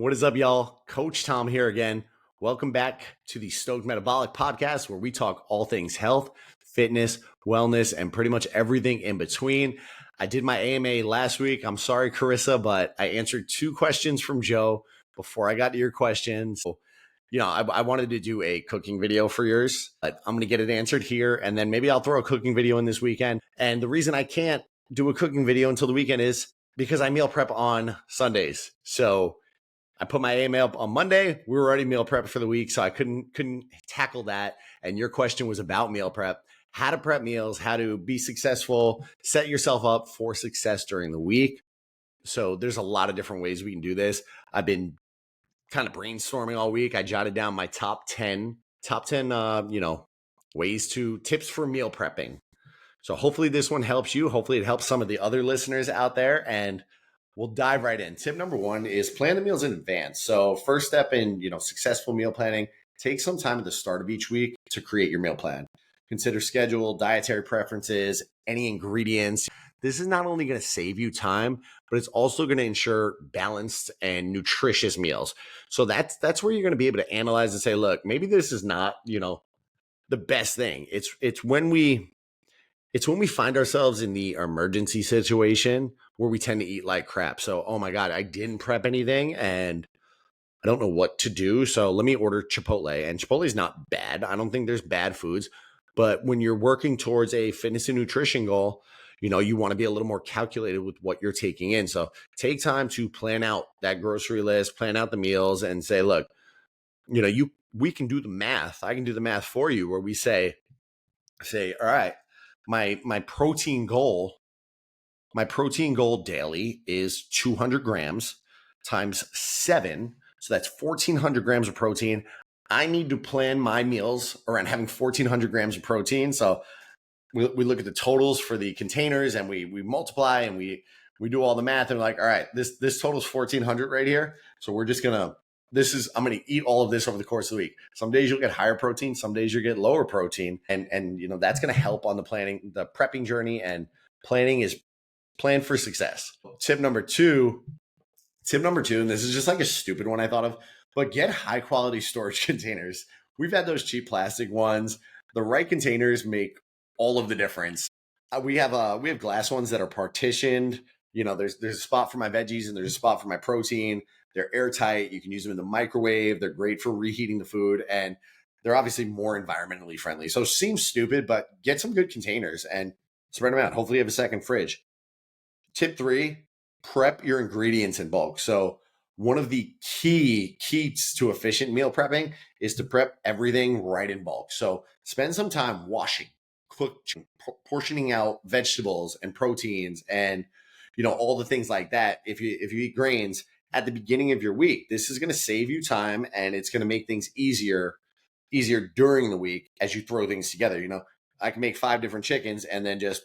What is up, y'all? Coach Tom here again. Welcome back to the Stoked Metabolic Podcast, where we talk all things health, fitness, wellness, and pretty much everything in between. I did my AMA last week. I'm sorry, Carissa, but I answered 2 questions from Joe before I got to your questions. So, I wanted to do a cooking video for yours, but I'm going to get it answered here, and then maybe I'll throw a cooking video in this weekend. And the reason I can't do a cooking video until the weekend is because I meal prep on Sundays. So I put my AMA up on Monday. We were already meal prepped for the week, so I couldn't tackle that. And your question was about meal prep, how to prep meals, how to be successful, set yourself up for success during the week. So there's a lot of different ways we can do this. I've been kind of brainstorming all week. I jotted down my top 10 ways to tips for meal prepping. So hopefully this one helps you. Hopefully it helps some of the other listeners out there, and we'll dive right in. Tip number 1 is plan the meals in advance. So first step in, successful meal planning, take some time at the start of each week to create your meal plan. Consider schedule, dietary preferences, any ingredients. This is not only going to save you time, but it's also going to ensure balanced and nutritious meals. So that's where you're going to be able to analyze and say, look, maybe this is not, the best thing. It's when we find ourselves in the emergency situation where we tend to eat like crap. So, oh my God, I didn't prep anything and I don't know what to do. So let me order Chipotle. And Chipotle is not bad. I don't think there's bad foods. But when you're working towards a fitness and nutrition goal, you want to be a little more calculated with what you're taking in. So take time to plan out that grocery list, plan out the meals, and say, look, we can do the math. I can do the math for you, where we say, all right, my protein goal daily is 200 grams times 7. So that's 1,400 grams of protein. I need to plan my meals around having 1,400 grams of protein. So we look at the totals for the containers and we multiply and we do all the math, and we're like, all right, this totals 1,400 right here. So we're just I'm going to eat all of this over the course of the week. Some days you'll get higher protein, some days you'll get lower protein. And that's going to help on the prepping journey, and planning is plan for success. Tip number two, and this is just like a stupid one I thought of, but get high quality storage containers. We've had those cheap plastic ones. The right containers make all of the difference. We have glass ones that are partitioned. There's a spot for my veggies and there's a spot for my protein. They're airtight. You can use them in the microwave. They're great for reheating the food, and they're obviously more environmentally friendly. So it seems stupid, but get some good containers and spread them out. Hopefully you have a second fridge. Tip 3, prep your ingredients in bulk. So one of the keys to efficient meal prepping is to prep everything right in bulk. So spend some time washing, cooking, portioning out vegetables and proteins and all the things like that. If you eat grains at the beginning of your week, this is going to save you time, and it's going to make things easier during the week as you throw things together. I can make 5 different chickens and then just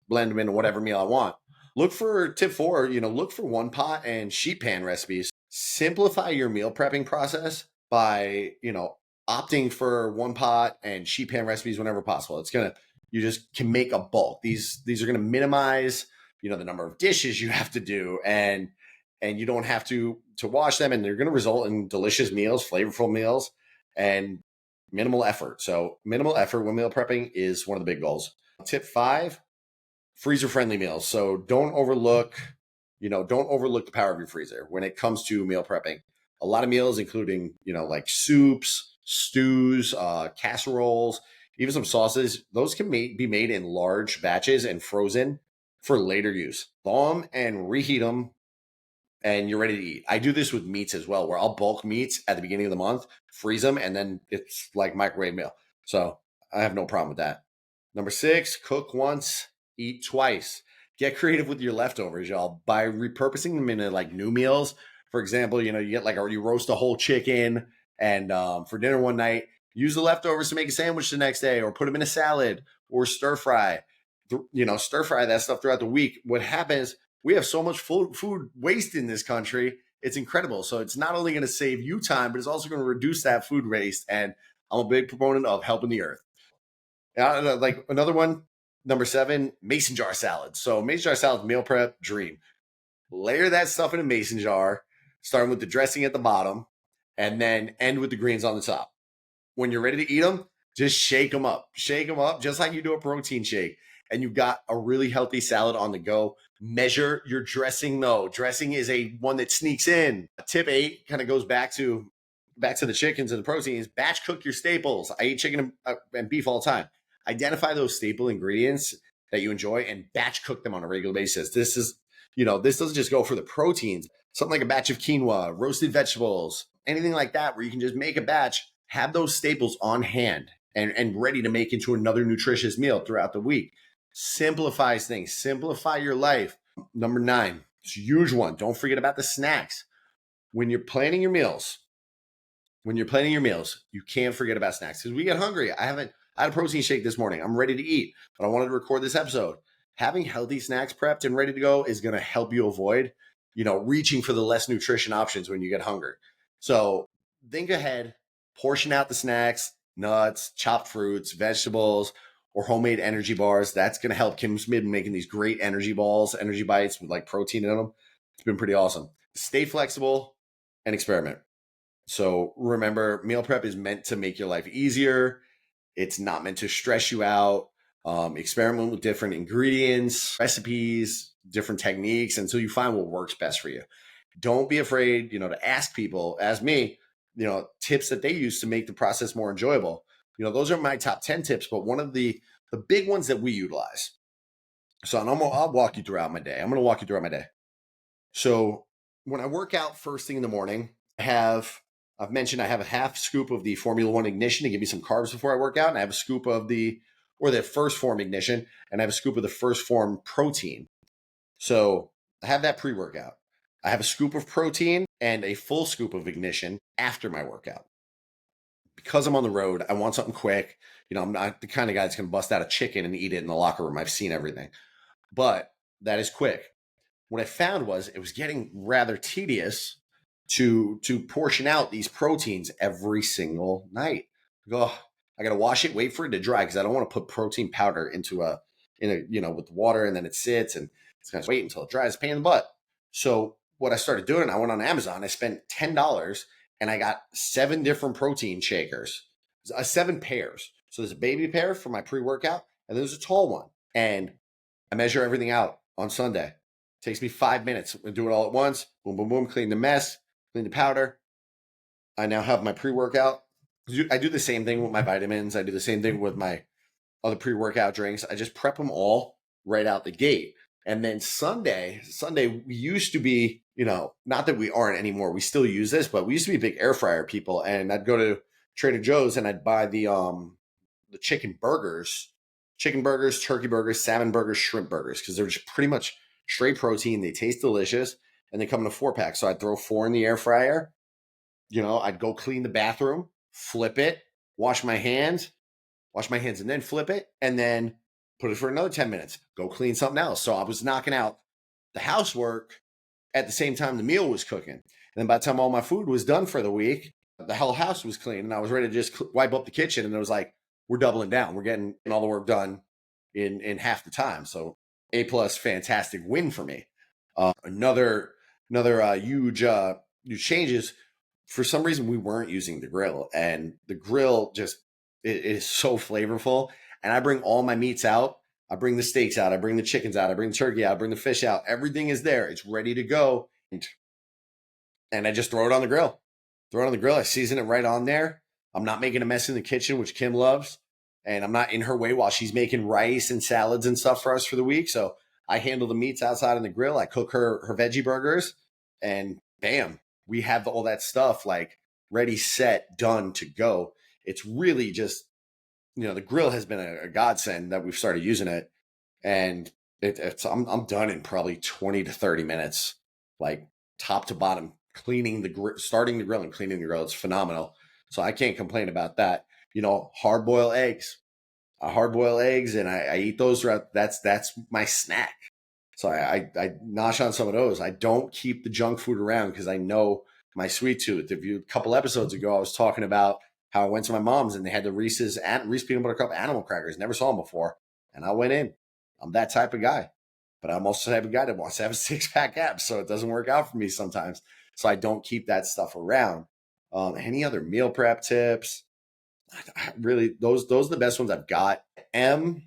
blend them into whatever meal I want. Look for tip 4, look for one pot and sheet pan recipes. Simplify your meal prepping process by, opting for one pot and sheet pan recipes whenever possible. You just can make a bulk. These are going to minimize, the number of dishes you have to do, and you don't have to wash them, and they're going to result in delicious meals, flavorful meals, and minimal effort. So minimal effort when meal prepping is one of the big goals. Tip 5, freezer-friendly meals. So don't overlook the power of your freezer when it comes to meal prepping. A lot of meals, including, like soups, stews, casseroles, even some sauces, those can be made in large batches and frozen for later use. Thaw them and reheat them, and you're ready to eat. I do this with meats as well, where I'll bulk meats at the beginning of the month, freeze them, and then it's like microwave meal. So I have no problem with that. Number 6, cook once, eat twice. Get creative with your leftovers, y'all, by repurposing them into like new meals. For example, you get you roast a whole chicken and for dinner one night, use the leftovers to make a sandwich the next day, or put them in a salad, or stir fry. Stir fry that stuff throughout the week. What happens, we have so much food waste in this country. It's incredible. So it's not only going to save you time, but it's also going to reduce that food waste. And I'm a big proponent of helping the earth. Like another one, number 7, mason jar salad. So mason jar salad, meal prep dream. Layer that stuff in a mason jar, starting with the dressing at the bottom, and then end with the greens on the top. When you're ready to eat them, just shake them up. Shake them up just like you do a protein shake. And you've got a really healthy salad on the go. Measure your dressing though. Dressing is a one that sneaks in. Tip 8 kind of goes back to the chickens and the proteins. Batch cook your staples. I eat chicken and beef all the time. Identify those staple ingredients that you enjoy and batch cook them on a regular basis. This is, this doesn't just go for the proteins. Something like a batch of quinoa, roasted vegetables, anything like that, where you can just make a batch, have those staples on hand and ready to make into another nutritious meal throughout the week. Simplifies things. Simplify your life. Number 9, it's a huge one. Don't forget about the snacks. When you're planning your meals, you can't forget about snacks because we get hungry. I had a protein shake this morning. I'm ready to eat, but I wanted to record this episode. Having healthy snacks prepped and ready to go is going to help you avoid, reaching for the less nutrition options when you get hungry. So think ahead, portion out the snacks, nuts, chopped fruits, vegetables, or homemade energy bars. That's going to help. Kim's been making these great energy balls, energy bites with like protein in them. It's been pretty awesome. Stay flexible and experiment. So remember, meal prep is meant to make your life easier. It's not meant to stress you out. Experiment with different ingredients, recipes, different techniques until you find what works best for you. Don't be afraid, to ask people, as me, tips that they use to make the process more enjoyable. Those are my top 10 tips, but one of the big ones that we utilize. So I'll walk you throughout my day. I'm going to walk you throughout my day. So when I work out first thing in the morning, I've mentioned I have a half scoop of the Formula One Ignition to give me some carbs before I work out. And I have a scoop of the First Form Ignition, and I have a scoop of the First Form Protein. So I have that pre-workout. I have a scoop of protein and a full scoop of Ignition after my workout. Because I'm on the road, I want something quick. I'm not the kind of guy that's going to bust out a chicken and eat it in the locker room. I've seen everything. But that is quick. What I found was it was getting rather tedious to portion out these proteins every single night. I got to wash it, wait for it to dry because I don't want to put protein powder into with water and then it sits and it's going to wait until it dries. Pain in the butt. So what I started doing, I went on Amazon. I spent $10 and I got 7 different protein shakers, 7 pairs. So there's a baby pair for my pre-workout and there's a tall one. And I measure everything out on Sunday. It takes me 5 minutes. I do it all at once. Boom, boom, boom. Clean the mess, clean the powder. I now have my pre-workout. I do the same thing with my vitamins. I do the same thing with my other pre-workout drinks. I just prep them all right out the gate. And then Sunday, we used to be, not that we aren't anymore. We still use this, but we used to be big air fryer people. And I'd go to Trader Joe's and I'd buy the chicken burgers, turkey burgers, salmon burgers, shrimp burgers, because they're just pretty much straight protein. They taste delicious and they come in a 4-pack. So I'd throw 4 in the air fryer. I'd go clean the bathroom, flip it, wash my hands and then flip it and then put it for another 10 minutes. Go clean something else. So I was knocking out the housework at the same time the meal was cooking. And then by the time all my food was done for the week, the whole house was clean and I was ready to just wipe up the kitchen. And it was like, we're doubling down. We're getting all the work done in half the time. So A+, fantastic win for me. Another huge changes. For some reason, we weren't using the grill, and the grill just it is so flavorful. And I bring all my meats out. I bring the steaks out. I bring the chickens out. I bring the turkey out. I bring the fish out. Everything is there. It's ready to go. And I just throw it on the grill. I season it right on there. I'm not making a mess in the kitchen, which Kim loves. And I'm not in her way while she's making rice and salads and stuff for us for the week. So I handle the meats outside on the grill. I cook her veggie burgers and bam, we have all that stuff like ready, set, done to go. It's really just, the grill has been a godsend that we've started using it. And I'm done in probably 20 to 30 minutes, like top to bottom, starting the grill and cleaning the grill. It's phenomenal. So I can't complain about that. Hard-boiled eggs. I hard-boil eggs and I eat those throughout. That's my snack. So I nosh on some of those. I don't keep the junk food around because I know my sweet tooth. A couple episodes ago, I was talking about how I went to my mom's and they had the Reese's Peanut Butter Cup animal crackers. Never saw them before. And I went in. I'm that type of guy. But I'm also the type of guy that wants to have a 6-pack abs. So it doesn't work out for me sometimes. so I don't keep that stuff around. Any other meal prep tips? Really, those are the best ones I've got. I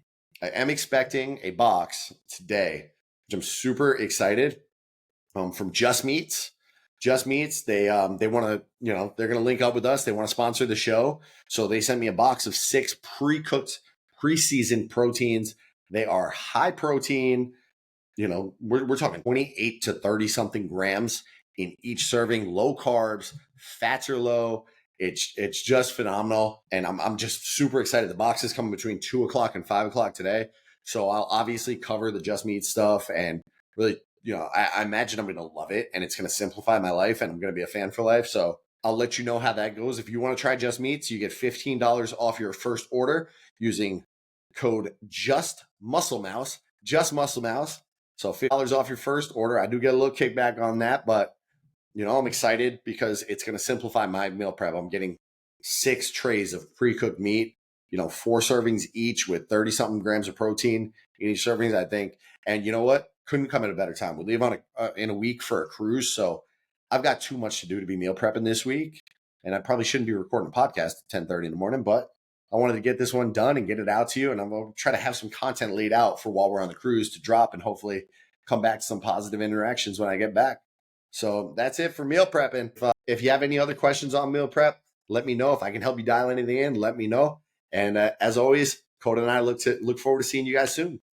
am expecting a box today, which I'm super excited. From Just Meats. Just Meats, they want to, they're going to link up with us. They want to sponsor the show. So they sent me a box of 6 pre-cooked, pre-seasoned proteins. They are high protein. We're talking 28 to 30 something grams in each serving, low carbs, fats are low. It's just phenomenal. And I'm just super excited. The box is coming between 2 o'clock and 5 o'clock today. So I'll obviously cover the Just Meat stuff and really, I imagine I'm going to love it and it's going to simplify my life and I'm going to be a fan for life. So I'll let you know how that goes. If you want to try Just Meats, you get $15 off your first order using code JUSTMUSCLEMOUSE, just muscle mouse. So $50 off your first order. I do get a little kickback on that, but I'm excited because it's going to simplify my meal prep. I'm getting 6 trays of pre-cooked meat, 4 servings each with 30 something grams of protein in each servings, I think. And you know what? Couldn't come at a better time. We leave on in a week for a cruise. So I've got too much to do to be meal prepping this week. And I probably shouldn't be recording a podcast at 10:30 in the morning, but I wanted to get this one done and get it out to you. And I'm going to try to have some content laid out for while we're on the cruise to drop and hopefully come back to some positive interactions when I get back. So that's it for meal prepping. If you have any other questions on meal prep, let me know. If I can help you dial anything in, let me know. And as always, Coda and I look forward to seeing you guys soon.